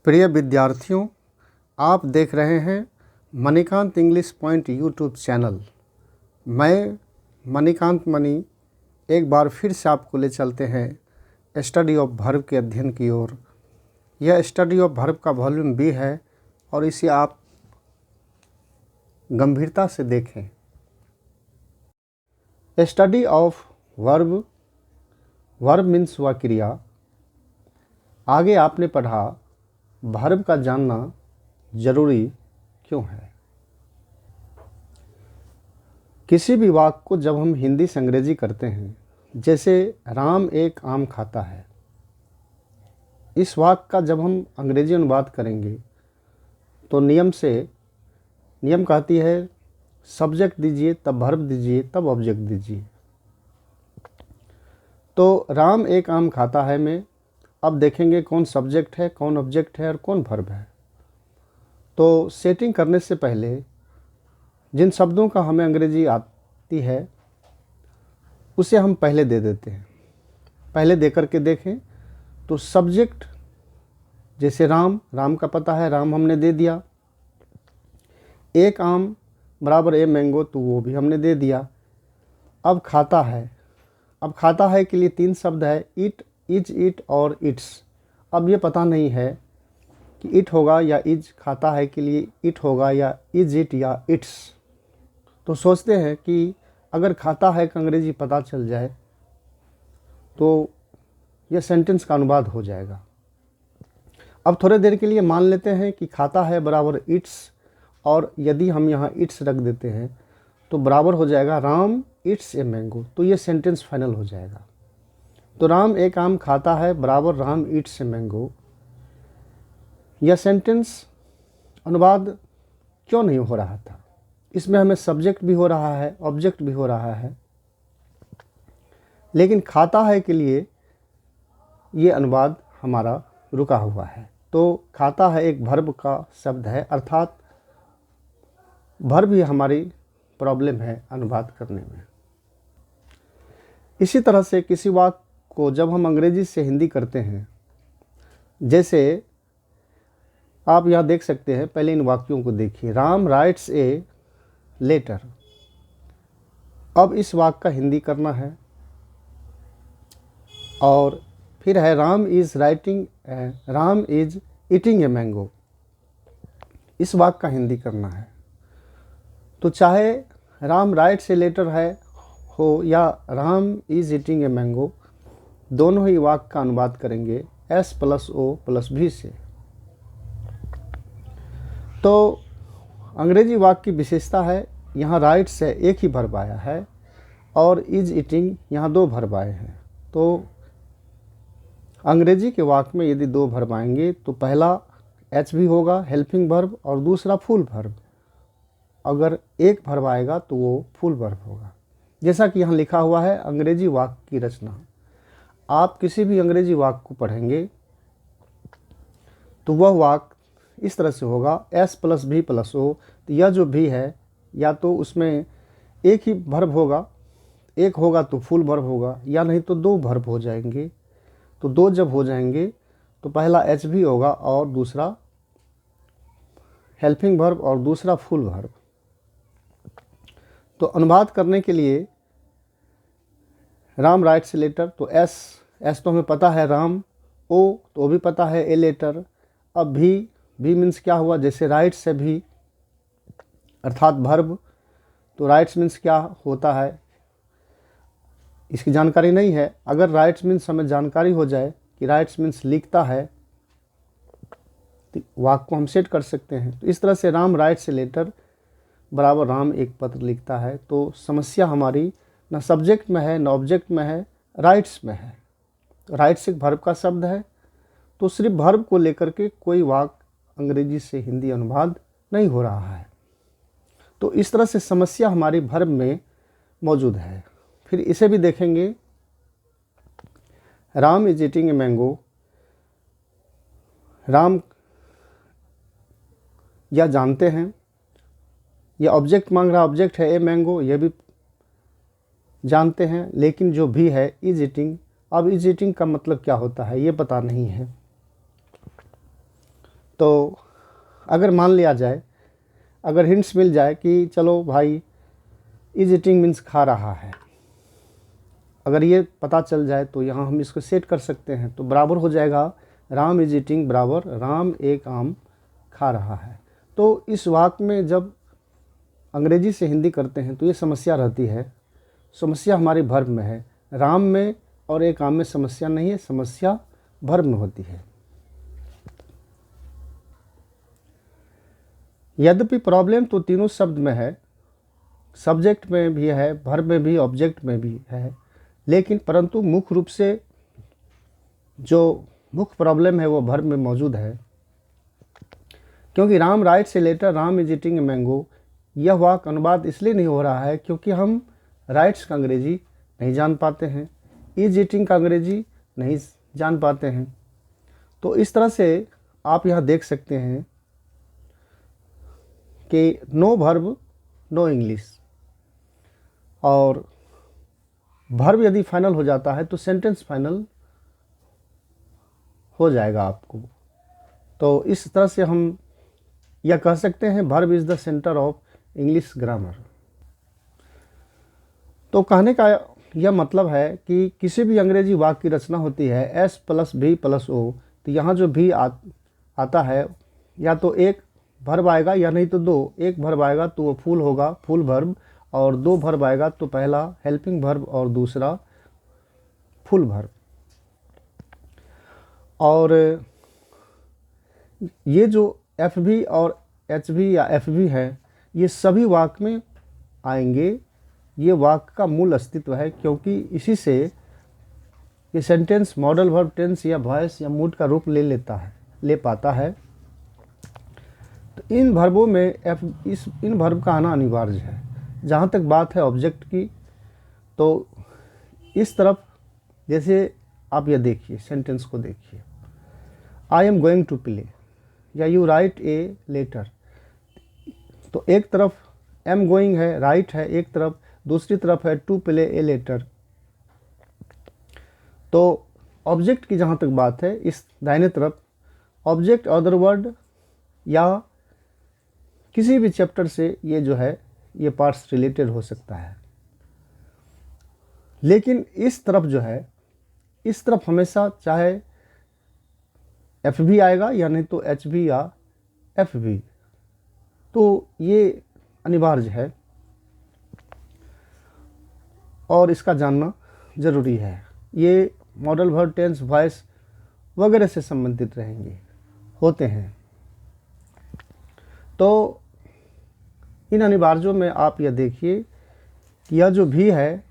प्रिय विद्यार्थियों, आप देख रहे हैं Manikant English point YouTube channel. मैं मणिकांत मणि एक बार फिर से आपको ले चलते हैं स्टडी ऑफ वर्ब के अध्ययन की ओर। यह स्टडी ऑफ वर्ब का वॉल्यूम बी है और इसे आप गंभीरता से देखें। Study of verb, verb means वह क्रिया। आगे आपने पढ़ा वर्ब का जानना जरूरी क्यों है। किसी भी वाक्य को जब हम हिंदी से अंग्रेजी करते हैं, जैसे राम एक आम खाता है, इस वाक्य का जब हम अंग्रेजी अनुवाद करेंगे तो नियम कहती है सब्जेक्ट दीजिए तब वर्ब दीजिए तब ऑब्जेक्ट दीजिए। तो राम एक आम खाता है में अब देखेंगे कौन सब्जेक्ट है, कौन ऑब्जेक्ट है और कौन वर्ब है। तो सेटिंग करने से पहले जिन शब्दों का हमें अंग्रेजी आती है उसे हम पहले दे देते हैं। पहले दे करके देखें तो सब्जेक्ट जैसे राम का पता है, राम हमने दे दिया। एक आम बराबर ए मैंगो, तो वो भी हमने दे दिया। अब खाता है के लिए तीन शब्द है, इट, इज, इट और इट्स। अब ये पता नहीं है कि इट होगा या इज, खाता है के लिए इट होगा या इज इट या इट्स। तो सोचते हैं कि अगर खाता है का अंग्रेजी पता चल जाए तो यह सेंटेंस का अनुवाद हो जाएगा। अब थोड़े देर के लिए मान लेते हैं कि खाता है बराबर इट्स, और यदि हम यहाँ इट्स रख देते हैं तो बराबर हो जाएगा राम इट्स ए मैंगो। तो ये सेंटेंस फाइनल हो जाएगा। तो राम एक आम खाता है बराबर राम इट्स ए मैंगो। यह सेंटेंस अनुवाद क्यों नहीं हो रहा था? इसमें हमें सब्जेक्ट भी हो रहा है, ऑब्जेक्ट भी हो रहा है, लेकिन खाता है के लिए ये अनुवाद हमारा रुका हुआ है। तो खाता है एक वर्ब का शब्द है, अर्थात वर्ब ही हमारी प्रॉब्लम है अनुवाद करने में। इसी तरह से किसी वाक्य को जब हम अंग्रेजी से हिंदी करते हैं, जैसे आप यहाँ देख सकते हैं, पहले इन वाक्यों को देखिए। Ram writes a letter. अब इस वाक्य का हिंदी करना है। और फिर है Ram is eating a mango. इस वाक्य का हिंदी करना है। तो चाहे राम राइट्स ए लेटर हो या Ram is eating a mango, दोनों ही वाक्य का अनुवाद करेंगे S + O + V से। तो अंग्रेजी वाक्य की विशेषता है, यहाँ राइट्स से एक ही वर्ब आया है और इज ईटिंग यहाँ दो वर्ब आए हैं। तो अंग्रेजी के वाक्य में यदि दो वर्ब आएंगे तो पहला HV होगा हेल्पिंग वर्ब और दूसरा फुल वर्ब। अगर एक वर्ब आएगा तो वो फुल वर्ब होगा। जैसा कि यहाँ लिखा हुआ है अंग्रेजी वाक्य की रचना। आप किसी भी अंग्रेजी वाक्य को पढ़ेंगे तो वह वाक्य इस तरह से होगा S + V + O। तो यह जो भी है या तो उसमें एक ही वर्ब होगा, एक होगा तो फुल वर्ब होगा, या नहीं तो दो वर्ब हो जाएंगे। तो दो जब हो जाएंगे तो पहला HV होगा और दूसरा हेल्पिंग वर्ब और दूसरा फुल वर्ब। तो अनुवाद करने के लिए राम राइट्स ए लेटर, तो एस तो हमें पता है राम, ओ तो भी पता है ए लेटर। अब भी मीन्स क्या हुआ, जैसे राइट्स से भी अर्थात वर्ब। तो राइट्स मीन्स क्या होता है इसकी जानकारी नहीं है। अगर राइट्स मीन्स हमें जानकारी हो जाए कि राइट्स मीन्स लिखता है, तो वाक्य को हम सेट कर सकते हैं। तो इस तरह से राम राइट्स ए लेटर बराबर राम एक पत्र लिखता है। तो समस्या हमारी न सब्जेक्ट में है न ऑब्जेक्ट में है, राइट्स में है। राइट्स एक वर्ब का शब्द है, तो सिर्फ वर्ब को लेकर के कोई वाक्य अंग्रेजी से हिंदी अनुवाद नहीं हो रहा है। तो इस तरह से समस्या हमारी वर्ब में मौजूद है। फिर इसे भी देखेंगे, Ram is eating a mango. Ram या जानते हैं, यह ऑब्जेक्ट मांग रहा, ऑब्जेक्ट है ए मैंगो, यह भी जानते हैं, लेकिन जो भी है इज ईटिंग। अब इज ईटिंग का मतलब क्या होता है ये पता नहीं है। तो अगर मान लिया जाए, अगर हिंट्स मिल जाए कि चलो भाई इज ईटिंग मीन्स खा रहा है, अगर ये पता चल जाए तो यहाँ हम इसको सेट कर सकते हैं। तो बराबर हो जाएगा राम इज ईटिंग बराबर राम एक आम खा रहा है। तो इस वाक्य में जब अंग्रेजी से हिंदी करते हैं तो ये समस्या रहती है। समस्या हमारे वर्ब में है, राम में और एक आम में समस्या नहीं है, समस्या वर्ब में होती है। यद्यपि प्रॉब्लम तो तीनों शब्द में है, सब्जेक्ट में भी है, वर्ब में भी, ऑब्जेक्ट में भी है, लेकिन परंतु मुख्य रूप से जो मुख्य प्रॉब्लम है वो वर्ब में मौजूद है। क्योंकि Ram writes a letter Ram is eating a mango, यह वाक्य अनुवाद इसलिए नहीं हो रहा है क्योंकि हम राइट्स का अंग्रेजी नहीं जान पाते हैं, इज ईटिंग का अंग्रेजी नहीं जान पाते हैं। तो इस तरह से आप यहाँ देख सकते हैं कि नो वर्ब नो इंग्लिश, और वर्ब यदि फाइनल हो जाता है तो सेंटेंस फाइनल हो जाएगा आपको। तो इस तरह से हम यह कह सकते हैं verb is the centre of English grammar. तो कहने का यह मतलब है कि किसी भी अंग्रेजी वाक्य की रचना होती है एस प्लस भी प्लस ओ, तो यहाँ जो भी आता है या तो एक वर्ब आएगा या नहीं तो दो। एक वर्ब आएगा तो वो फुल होगा, फुल वर्ब, और दो वर्ब आएगा तो पहला हेल्पिंग वर्ब और दूसरा फुल वर्ब। और ये जो एफ भी और एच भी या एफ भी है, ये सभी वाक्य में आएंगे। ये वाक्य का मूल अस्तित्व है, क्योंकि इसी से ये सेंटेंस मॉडल वर्ब, टेंस या वॉइस या मूड का रूप ले पाता है। तो इन वर्बों में इन वर्ब का आना अनिवार्य है। जहाँ तक बात है ऑब्जेक्ट की, तो इस तरफ जैसे आप ये देखिए, सेंटेंस को देखिए, I am going to play या यू राइट ए लेटर। तो एक तरफ एम गोइंग है, राइट है एक तरफ, दूसरी तरफ है टू प्ले ए लेटर। तो ऑब्जेक्ट की जहाँ तक बात है, इस दाहिने तरफ ऑब्जेक्ट अदर वर्ड या किसी भी चैप्टर से ये जो है ये पार्ट्स रिलेटेड हो सकता है। लेकिन इस तरफ जो है, इस तरफ हमेशा चाहे एफ भी आएगा या नहीं तो एच भी या एफ भी, तो ये अनिवार्य है और इसका जानना ज़रूरी है। ये मॉडल वर्ब, टेंस, वॉइस वगैरह से संबंधित होते हैं। तो इन अनिवार्यों में आप यह देखिए कि यह जो भी है,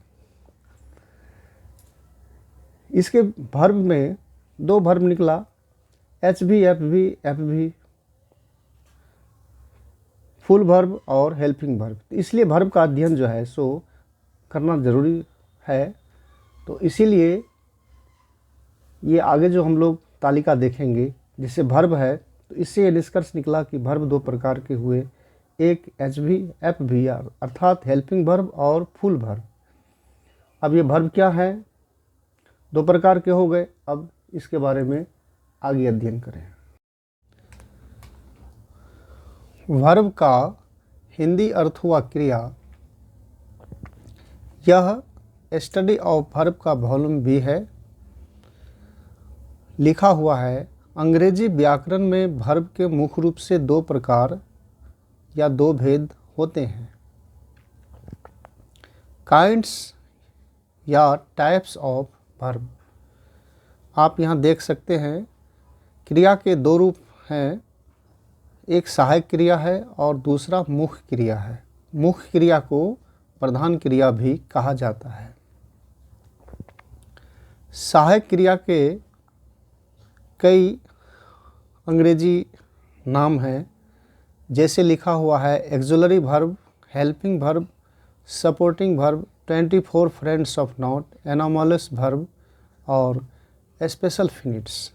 इसके वर्ब में दो वर्ब निकला, एच भी, एफ भी, फुल वर्ब और हेल्पिंग वर्ब। इसलिए वर्ब का अध्ययन जो है सो करना ज़रूरी है। तो इसीलिए ये आगे जो हम लोग तालिका देखेंगे जिससे वर्ब है, तो इससे ये निष्कर्ष निकला कि वर्ब दो प्रकार के हुए, एक एच भी, एफ भी, अर्थात हेल्पिंग वर्ब और फुल वर्ब। अब ये वर्ब क्या है, दो प्रकार के हो गए। अब इसके बारे में आगे अध्ययन करें। वर्ब का हिंदी अर्थ हुआ क्रिया। यह स्टडी ऑफ वर्ब का वॉल्यूम भी है। लिखा हुआ है, अंग्रेजी व्याकरण में वर्ब के मुख्य रूप से दो प्रकार या दो भेद होते हैं, काइंड्स या टाइप्स ऑफ वर्ब। आप यहाँ देख सकते हैं क्रिया के दो रूप हैं, एक सहायक क्रिया है और दूसरा मुख्य क्रिया है। मुख्य क्रिया को प्रधान क्रिया भी कहा जाता है। सहायक क्रिया के कई अंग्रेजी नाम हैं, जैसे लिखा हुआ है auxiliary verb, helping verb, supporting verb, 24 friends of not, anomalous verb और स्पेशल फिनिट्स।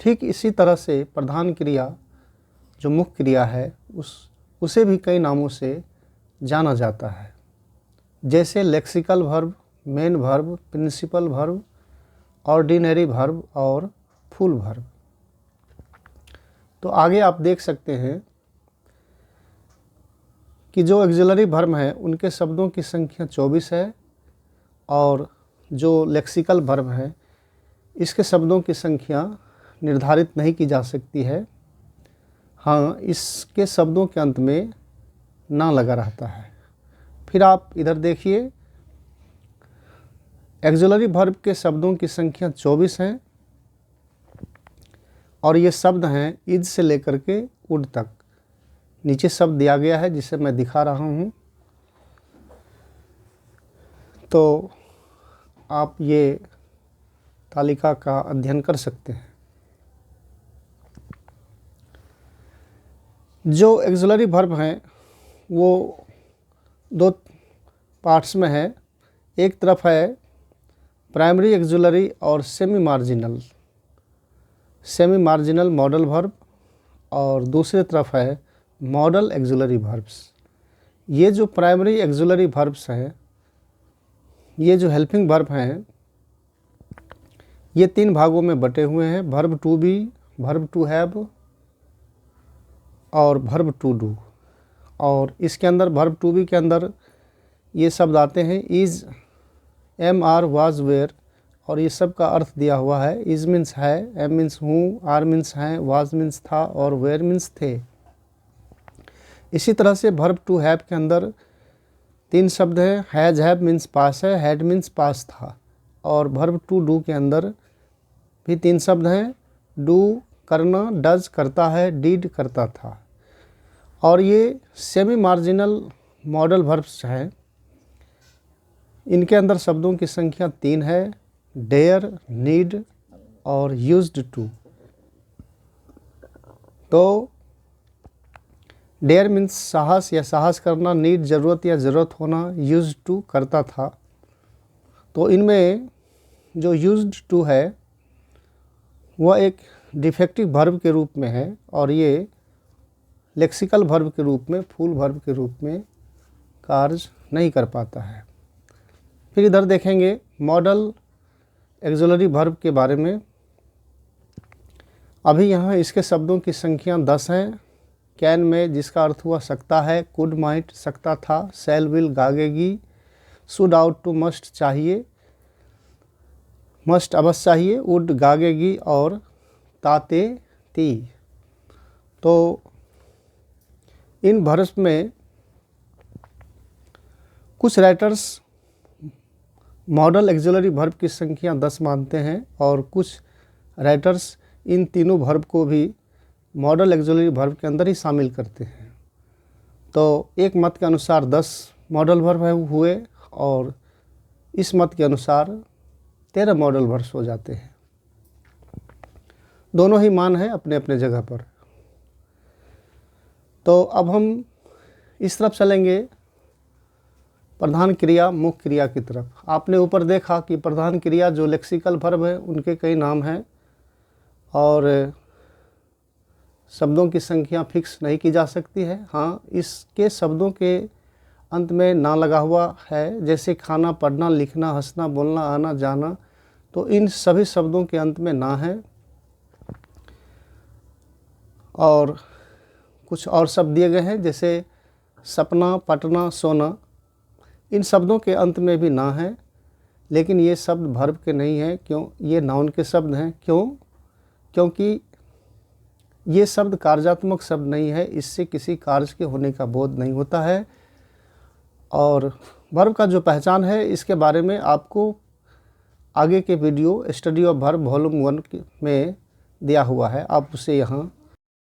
ठीक इसी तरह से प्रधान क्रिया जो मुख्य क्रिया है उसे भी कई नामों से जाना जाता है, जैसे lexical verb, main verb, principal verb, ordinary verb और फुल वर्ब। तो आगे आप देख सकते हैं कि जो ऑक्सिलरी वर्ब हैं उनके शब्दों की संख्या 24 है और जो लेक्सिकल वर्ब है इसके शब्दों की संख्या निर्धारित नहीं की जा सकती है। हाँ, इसके शब्दों के अंत में ना लगा रहता है। फिर आप इधर देखिए, ऑक्सिलरी वर्ब के शब्दों की संख्या 24 हैं और ये शब्द हैं इज से लेकर के वुड तक। नीचे शब्द दिया गया है जिसे मैं दिखा रहा हूँ, तो आप ये तालिका का अध्ययन कर सकते हैं। जो ऑक्सिलरी वर्ब हैं वो दो पार्ट्स में है। एक तरफ है प्राइमरी ऑक्सिलरी और सेमी मार्जिनल मॉडल वर्ब और दूसरी तरफ है मॉडल ऑक्सिलरी वर्ब्स। ये जो प्राइमरी ऑक्सिलरी वर्ब्स हैं, ये जो हेल्पिंग वर्ब हैं, ये 3 भागों में बटे हुए हैं, verb to be, verb to have और वर्ब टू डू। और इसके अंदर वर्ब टू बी के अंदर ये शब्द आते हैं is, am, are, was, were, और ये सब का अर्थ दिया हुआ है। इज़ मीन्स है, एम मीन्स हूँ, आर मीन्स हैं, वाज मीन्स था और वेयर मीन्स थे। इसी तरह से वर्ब टू हैव के अंदर 3 शब्द हैं। हैज़ हैव मीन्स पास है, हैड मीन्स पास था। और वर्ब टू डू के अंदर भी 3 शब्द हैं। डू करना, डज करता है, डीड करता था। और ये सेमी मार्जिनल मॉडल वर्ब्स हैं, इनके अंदर शब्दों की संख्या 3 है, डेयर, नीड और यूज्ड टू। तो डेयर मीन्स साहस या साहस करना, नीड ज़रूरत या ज़रूरत होना, यूज्ड टू करता था। तो इनमें जो यूज्ड टू है वह एक डिफेक्टिव वर्ब के रूप में है और ये लेक्सिकल वर्ब के रूप में, फुल वर्ब के रूप में कार्य नहीं कर पाता है। फिर इधर देखेंगे मॉडल ऑक्सिलरी वर्ब के बारे में। अभी यहाँ इसके शब्दों की संख्या 10 हैं। कैन में, जिसका अर्थ हुआ सकता है, कुड, माइट सकता था, शैल, विल गागेगी, शुड, आउट टू, मस्ट चाहिए, मस्ट अवश्य चाहिए, वुड गागेगी और ताते ती। तो इन वर्ब्स में कुछ राइटर्स मॉडल ऑक्सिलरी वर्ब की संख्या 10 मानते हैं और कुछ राइटर्स इन तीनों वर्ब को भी मॉडल ऑक्सिलरी वर्ब के अंदर ही शामिल करते हैं। तो एक मत के अनुसार 10 मॉडल वर्ब हुए और इस मत के अनुसार 13 मॉडल वर्ब्स हो जाते हैं। दोनों ही मान है अपने अपने जगह पर। तो अब हम इस तरफ चलेंगे प्रधान क्रिया मुख्य क्रिया की तरफ। आपने ऊपर देखा कि प्रधान क्रिया जो लेक्सिकल वर्ब है उनके कई नाम हैं और शब्दों की संख्या फिक्स नहीं की जा सकती है। हाँ, इसके शब्दों के अंत में ना लगा हुआ है, जैसे खाना, पढ़ना, लिखना, हंसना, बोलना, आना, जाना, तो इन सभी शब्दों के अंत में ना है। और कुछ और शब्द दिए गए हैं जैसे सपना, पटना, सोना, इन शब्दों के अंत में भी ना है, लेकिन ये शब्द वर्ब के नहीं हैं। क्यों? ये नाउन के शब्द हैं। क्यों? क्योंकि ये शब्द कार्यात्मक शब्द नहीं है, इससे किसी कार्य के होने का बोध नहीं होता है। और वर्ब का जो पहचान है इसके बारे में आपको आगे के video study of verb volume 1 में दिया हुआ है, आप उसे यहाँ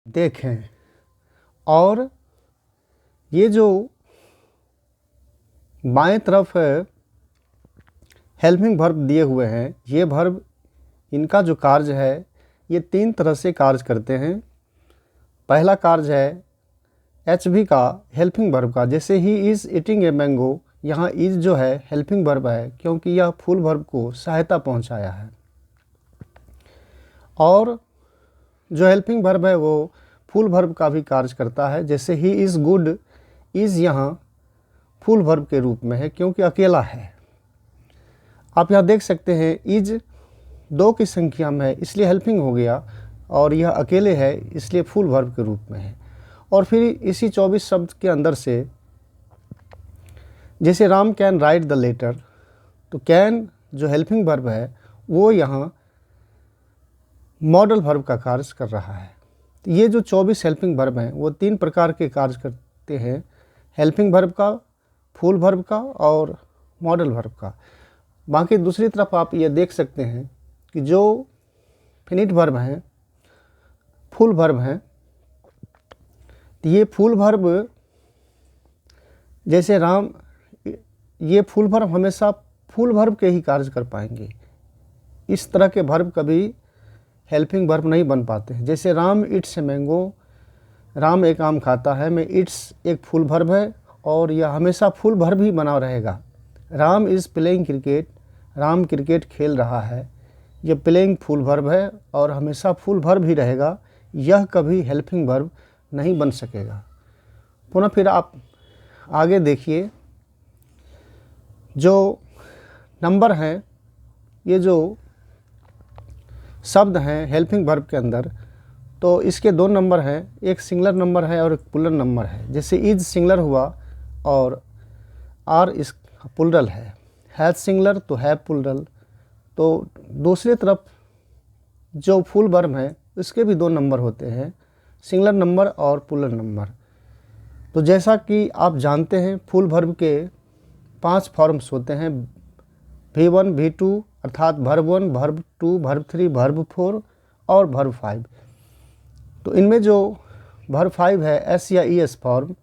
देखें। और ये जो बाएं तरफ हेल्पिंग वर्ब दिए हुए हैं, ये वर्ब, इनका जो कार्य है ये 3 तरह से कार्य करते हैं। पहला कार्य है HV का, हेल्पिंग वर्ब का, जैसे he is eating a mango, यहाँ इज़ जो है हेल्पिंग वर्ब है क्योंकि यह फुल वर्ब को सहायता पहुँचाया है। और जो हेल्पिंग वर्ब है वो फुल वर्ब का भी कार्य करता है, जैसे ही इज़ गुड, इज़ यहाँ फुल वर्ब के रूप में है क्योंकि अकेला है। आप यहाँ देख सकते हैं इज 2 की संख्या में है इसलिए हेल्पिंग हो गया और यह अकेले है इसलिए फुल वर्ब के रूप में है। और फिर इसी 24 शब्द के अंदर से जैसे Ram can write the letter, तो कैन जो हेल्पिंग वर्ब है वो यहाँ मॉडल वर्ब का कार्य कर रहा है। तो ये जो 24 हेल्पिंग वर्ब हैं वो 3 प्रकार के कार्य करते हैं, हेल्पिंग वर्ब का, फुल वर्ब का और मॉडल वर्ब का। बाकी दूसरी तरफ आप ये देख सकते हैं कि जो फिनिट वर्ब हैं, फुल वर्ब हैं, तो ये फुल वर्ब जैसे राम, ये फुल वर्ब हमेशा फुल वर्ब के ही कार्य कर पाएंगे। इस तरह के वर्ब कभी हेल्पिंग वर्ब नहीं बन पाते हैं। जैसे Ram it's a mango, Ram एक आम खाता है, में इट्स एक फुल वर्ब है और यह हमेशा फुल वर्ब ही बना रहेगा। Ram is playing cricket, Ram cricket खेल रहा है, यह प्लेइंग फुल वर्ब है और हमेशा फुल वर्ब ही रहेगा, यह कभी हेल्पिंग वर्ब नहीं बन सकेगा। पुनः फिर आप आगे देखिए, जो नंबर हैं, ये जो शब्द हैं हेल्पिंग वर्ब के अंदर, तो इसके 2 नंबर हैं, एक सिंगुलर नंबर है और एक प्लूरल नंबर है। जैसे इज सिंगुलर हुआ और आर इस प्लूरल है, हैज सिंगुलर तो हैव प्लूरल। तो दूसरी तरफ जो फुल वर्ब है उसके भी 2 नंबर होते हैं, सिंगुलर नंबर और प्लूरल नंबर। तो जैसा कि आप जानते हैं फुल वर्ब के 5 फॉर्म्स होते हैं, V1 V2 अर्थात वर्ब 1, वर्ब 2, वर्ब 3, वर्ब 4 और वर्ब 5। तो इनमें जो वर्ब 5 है एस या ES फॉर्म,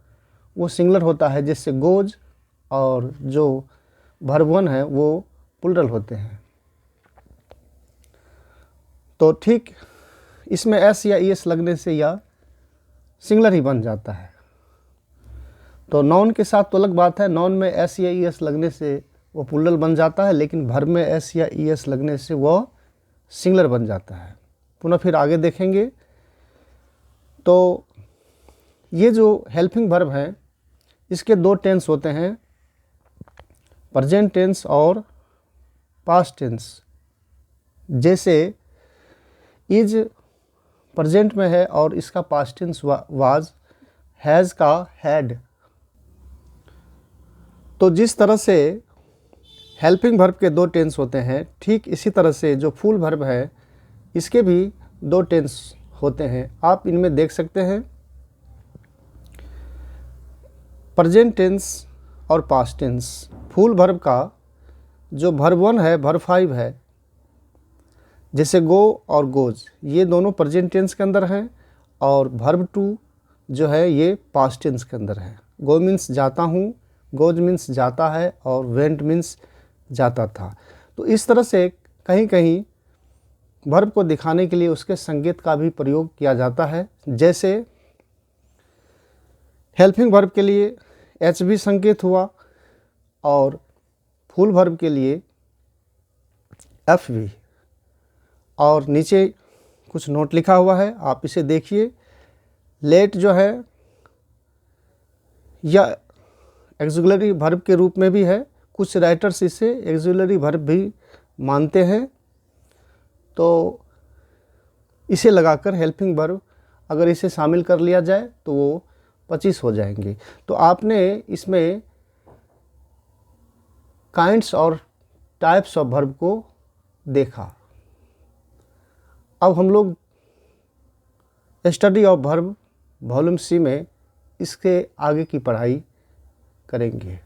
वो सिंगुलर होता है जिससे गोज, और जो वर्ब 1 है वो प्लूरल होते हैं। तो ठीक इसमें एस या ES लगने से यह सिंगुलर ही बन जाता है। तो नॉन के साथ तो अलग बात है, नॉन में एस या ES लगने से वो प्लूरल बन जाता है, लेकिन वर्ब में एस या ES लगने से वो सिंगुलर बन जाता है। पुनः फिर आगे देखेंगे, तो ये जो हेल्पिंग वर्ब हैं इसके 2 टेंस होते हैं, प्रेजेंट टेंस और पास्ट टेंस। जैसे इज प्रेजेंट में है और इसका पास्ट टेंस वाज, हैज़ का हैड। तो जिस तरह से हेल्पिंग वर्ब के 2 टेंस होते हैं, ठीक इसी तरह से जो फुल वर्ब है इसके भी 2 टेंस होते हैं। आप इनमें देख सकते हैं प्रेजेंट टेंस और पास्ट टेंस। फुल वर्ब का जो वर्ब 1 है, वर्ब 5 है, जैसे गो और गोज, ये दोनों प्रेजेंट टेंस के अंदर हैं, और वर्ब 2 जो है ये पास्ट टेंस के अंदर है। गो मीन्स जाता हूँ, गोज मीन्स जाता है, और वेंट मीन्स जाता था। तो इस तरह से कहीं कहीं वर्ब को दिखाने के लिए उसके संकेत का भी प्रयोग किया जाता है। जैसे हेल्पिंग वर्ब के लिए HV संकेत हुआ और फुल वर्ब के लिए FV। और नीचे कुछ नोट लिखा हुआ है, आप इसे देखिए। लेट जो है यह एक्सिलरी वर्ब के रूप में भी है, कुछ राइटर्स इसे एक्सिलरी वर्ब भी मानते हैं। तो इसे लगाकर हेल्पिंग वर्ब अगर इसे शामिल कर लिया जाए तो वो 25 हो जाएंगे। तो आपने इसमें काइंड्स और टाइप्स ऑफ वर्ब को देखा। अब हम लोग study of verb volume C में इसके आगे की पढ़ाई करेंगे।